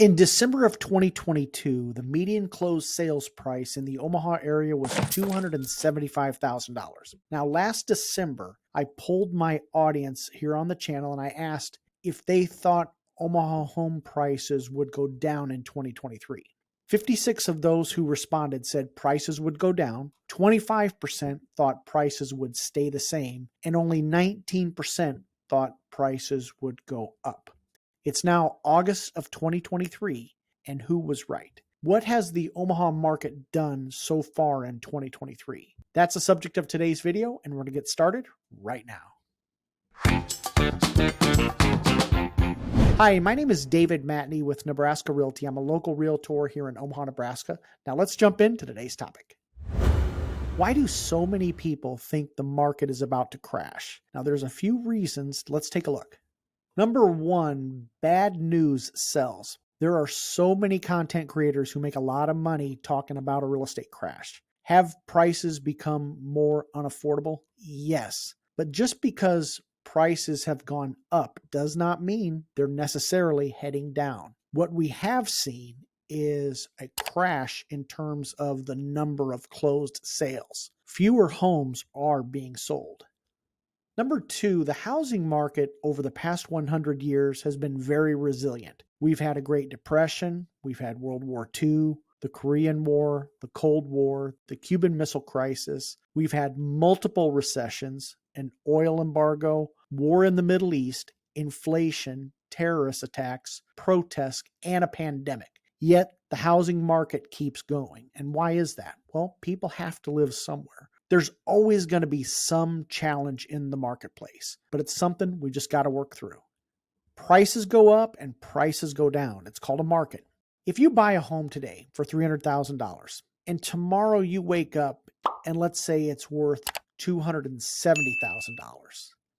In December of 2022, the median closed sales price in the Omaha area was $275,000. Now, last December, I polled my audience here on the channel and I asked if they thought Omaha home prices would go down in 2023. 56 of those who responded said prices would go down, 25% thought prices would stay the same, and only 19% thought prices would go up. It's now August of 2023, and who was right? What has the Omaha market done so far in 2023? That's the subject of today's video, and we're going to get started right now. Hi, my name is David Matney with Nebraska Realty. I'm a local realtor here in Omaha, Nebraska. Now let's jump into today's topic. Why do so many people think the market is about to crash? Now there's a few reasons. Let's take a look. Number one, bad news sells. There are so many content creators who make a lot of money talking about a real estate crash. Have prices become more unaffordable? Yes. But just because prices have gone up does not mean they're necessarily heading down. What we have seen is a crash in terms of the number of closed sales. Fewer homes are being sold. Number two, the housing market over the past 100 years has been very resilient. We've had a Great Depression, we've had World War II, the Korean War, the Cold War, the Cuban Missile Crisis. We've had multiple recessions, an oil embargo, war in the Middle East, inflation, terrorist attacks, protests, and a pandemic. Yet the housing market keeps going. And why is that? Well, people have to live somewhere. There's always going to be some challenge in the marketplace, but it's something we just got to work through. Prices go up and prices go down. It's called a market. If you buy a home today for $300,000 and tomorrow you wake up and let's say it's worth $270,000,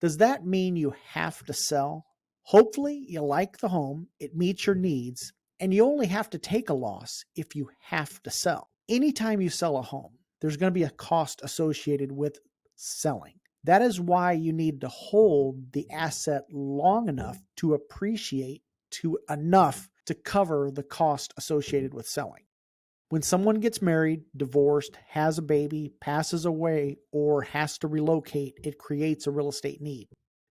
does that mean you have to sell? Hopefully you like the home, it meets your needs, and you only have to take a loss if you have to sell. Anytime you sell a home, there's going to be a cost associated with selling. That is why you need to hold the asset long enough to appreciate to enough to cover the cost associated with selling. When someone gets married, divorced, has a baby, passes away, or has to relocate, it creates a real estate need.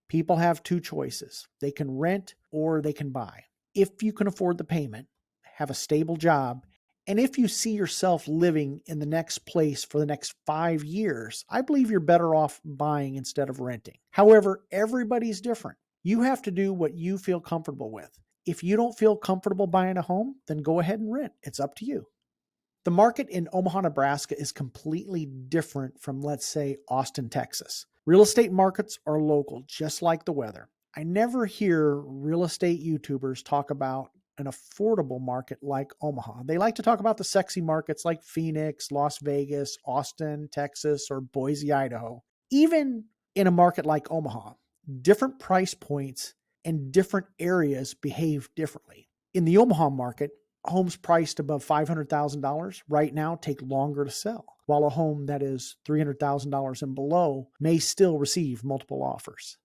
People have two choices. They can rent or they can buy. If you can afford the payment, have a stable job, and if you see yourself living in the next place for the next 5 years, I believe you're better off buying instead of renting. However, everybody's different. You have to do what you feel comfortable with. If you don't feel comfortable buying a home, then go ahead and rent. It's up to you. The market in Omaha, Nebraska is completely different from, let's say, Austin, Texas. Real estate markets are local, just like the weather. I never hear real estate YouTubers talk about an affordable market like Omaha. They like to talk about the sexy markets like Phoenix, Las Vegas, Austin, Texas, or Boise, Idaho. Even in a market like Omaha, different price points and different areas behave differently. In the Omaha market, homes priced above $500,000 right now take longer to sell, while a home that is $300,000 and below may still receive multiple offers.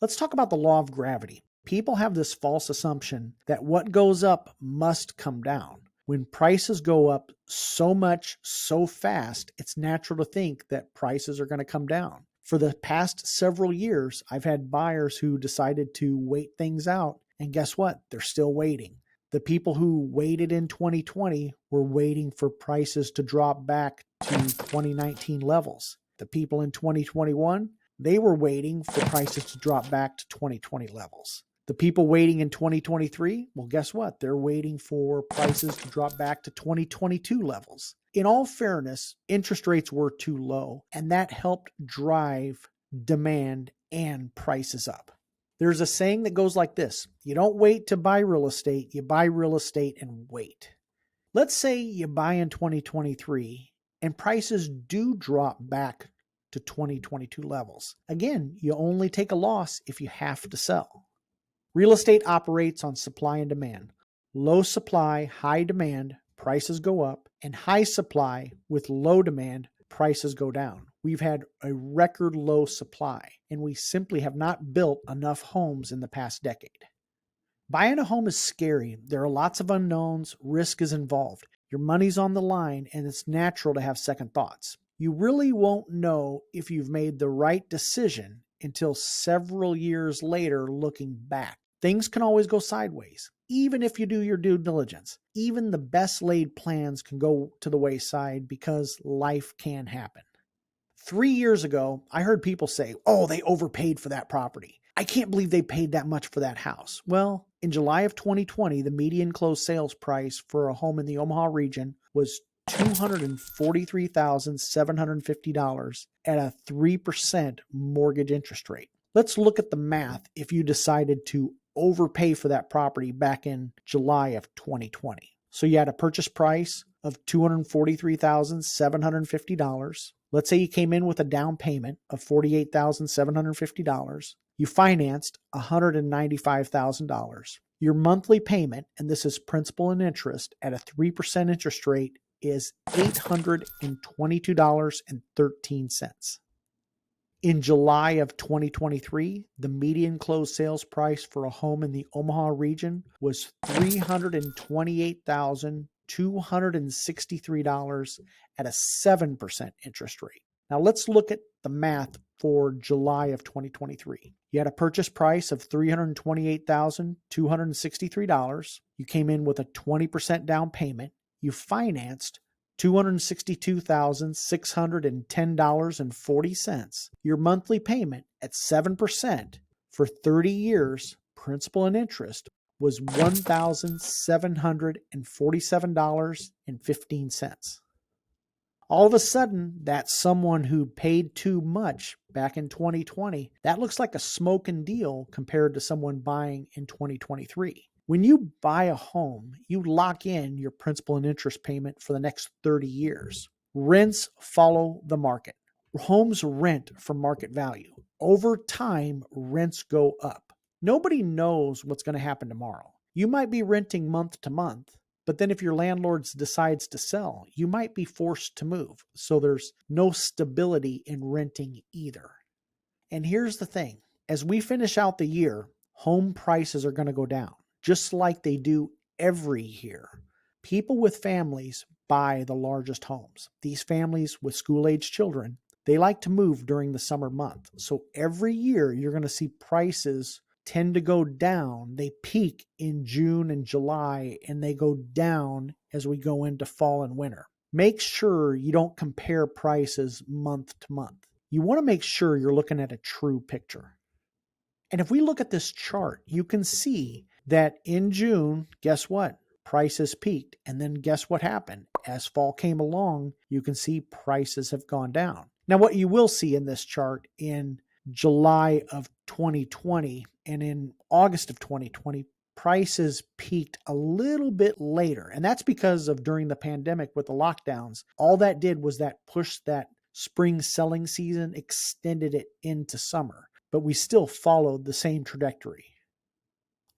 Let's talk about the law of gravity. People have this false assumption that what goes up must come down. When prices go up so much, so fast, it's natural to think that prices are going to come down. For the past several years, I've had buyers who decided to wait things out, and guess what? They're still waiting. The people who waited in 2020 were waiting for prices to drop back to 2019 levels. The people in 2021, they were waiting for prices to drop back to 2020 levels. The people waiting in 2023, well, guess what? They're waiting for prices to drop back to 2022 levels. In all fairness, interest rates were too low, and that helped drive demand and prices up. There's a saying that goes like this: you don't wait to buy real estate, you buy real estate and wait. Let's say you buy in 2023 and prices do drop back to 2022 levels. Again, you only take a loss if you have to sell. Real estate operates on supply and demand. Low supply, high demand, prices go up, and high supply with low demand, prices go down. We've had a record low supply, and we simply have not built enough homes in the past decade. Buying a home is scary. There are lots of unknowns, risk is involved. Your money's on the line, and it's natural to have second thoughts. You really won't know if you've made the right decision until several years later looking back. Things can always go sideways, even if you do your due diligence. Even the best laid plans can go to the wayside because life can happen. 3 years ago, I heard people say, oh, they overpaid for that property. I can't believe they paid that much for that house. Well, in July of 2020, the median closed sales price for a home in the Omaha region was $243,750 at a 3% mortgage interest rate. Let's look at the math if you decided to overpay for that property back in July of 2020. So you had a purchase price of $243,750. Let's say you came in with a down payment of $48,750. You financed $195,000. Your monthly payment, and this is principal and interest at a 3% interest rate, is $822.13. In July of 2023, the median closed sales price for a home in the Omaha region was $328,263 at a 7% interest rate. Now let's look at the math for July of 2023. You had a purchase price of $328,263. You came in with a 20% down payment. You financed $262,610.40. Your monthly payment at 7% for 30 years, principal and interest, was $1,747.15. All of a sudden, that someone who paid too much back in 2020, that looks like a smoking deal compared to someone buying in 2023. When you buy a home, you lock in your principal and interest payment for the next 30 years. Rents follow the market. Homes rent for market value. Over time, rents go up. Nobody knows what's going to happen tomorrow. You might be renting month to month, but then if your landlord decides to sell, you might be forced to move. So there's no stability in renting either. And here's the thing. As we finish out the year, home prices are going to go down, just like they do every year. People with families buy the largest homes. These families with school-age children, they like to move during the summer month. So every year you're going to see prices tend to go down. They peak in June and July, and they go down as we go into fall and winter. Make sure you don't compare prices month to month. You want to make sure you're looking at a true picture. And if we look at this chart, you can see that in June, guess what? Prices peaked. And then guess what happened? As fall came along, you can see prices have gone down. Now, what you will see in this chart in July of 2020 and in August of 2020, prices peaked a little bit later. And that's because of during the pandemic with the lockdowns, all that did was that pushed that spring selling season, extended it into summer, but we still followed the same trajectory.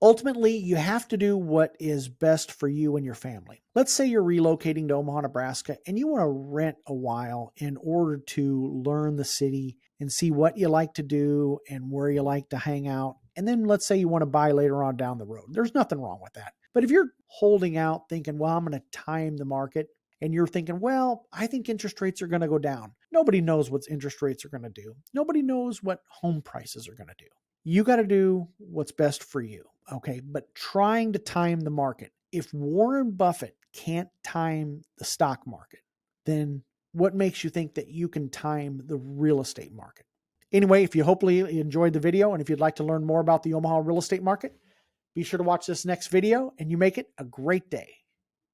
Ultimately, you have to do what is best for you and your family. Let's say you're relocating to Omaha, Nebraska, and you want to rent a while in order to learn the city and see what you like to do and where you like to hang out. And then let's say you want to buy later on down the road. There's nothing wrong with that. But if you're holding out thinking, well, I'm going to time the market, and you're thinking, well, I think interest rates are going to go down. Nobody knows what interest rates are going to do. Nobody knows what home prices are going to do. You got to do what's best for you. Okay. But trying to time the market, if Warren Buffett can't time the stock market, then what makes you think that you can time the real estate market? Anyway, if you hopefully enjoyed the video, and if you'd like to learn more about the Omaha real estate market, be sure to watch this next video, and you make it a great day.